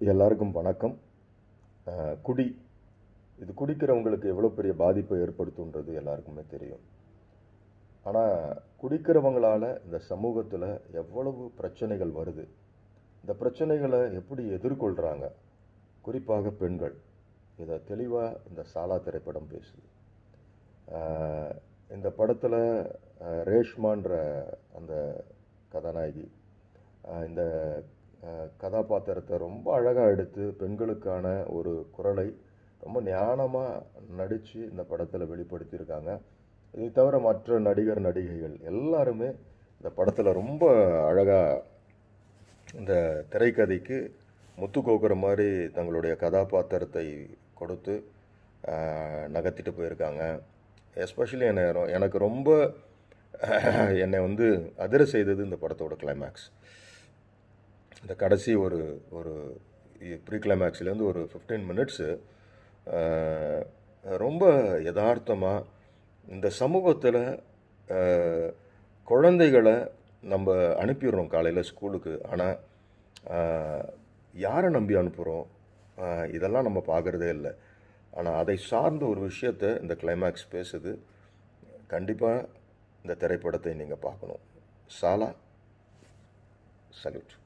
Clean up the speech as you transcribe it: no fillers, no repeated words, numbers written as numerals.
எல்லாருக்கும் வணக்கம். குடி இது குடிக்கிறவங்களுக்கு எவ்வளோ பெரிய பாதிப்பை ஏற்படுத்துன்றது எல்லாருக்குமே தெரியும். ஆனால் குடிக்கிறவங்களால் இந்த சமூகத்தில் எவ்வளவு பிரச்சனைகள் வருது, இந்த பிரச்சனைகளை எப்படி எதிர்கொள்கிறாங்க, குறிப்பாக பெண்கள், இதை தெளிவாக இந்த சாலா திரைப்படம் பேசுது. இந்த படத்தில் ரேஷ்மான்ற அந்த கதாநாயகி இந்த கதாபாத்திரத்தை ரொம்ப அழகாக எடுத்து பெண்களுக்கான ஒரு குரலை ரொம்ப ஞானமாக நடித்து இந்த படத்தில் வெளிப்படுத்தியிருக்காங்க. இதை தவிர மற்ற நடிகர் நடிகைகள் எல்லாருமே இந்த படத்தில் ரொம்ப அழகாக இந்த திரைக்கதைக்கு முத்து கோக்குற மாதிரி தங்களுடைய கதாபாத்திரத்தை கொடுத்து நகர்த்திட்டு போயிருக்காங்க. எஸ்பெஷலி எனக்கு ரொம்ப என்னை அதிர செய்தது இந்த படத்தோட கிளைமேக்ஸ். இந்த கடைசி ஒரு ப்ரீ கிளைமேக்ஸ்லேருந்து ஒரு 15 மினிட்ஸு ரொம்ப யதார்த்தமாக இந்த சமூகத்தில் குழந்தைகளை நம்ம அனுப்பிடுறோம் காலையில் ஸ்கூலுக்கு. ஆனால் யாரை நம்பி அனுப்புகிறோம், இதெல்லாம் நம்ம பார்க்குறதே இல்லை. ஆனால் அதை சார்ந்த ஒரு விஷயத்தை இந்த கிளைமேக்ஸ் பேசுது. கண்டிப்பாக இந்த திரைப்படத்தை நீங்கள் பார்க்கணும். சாலா, சல்யூட்.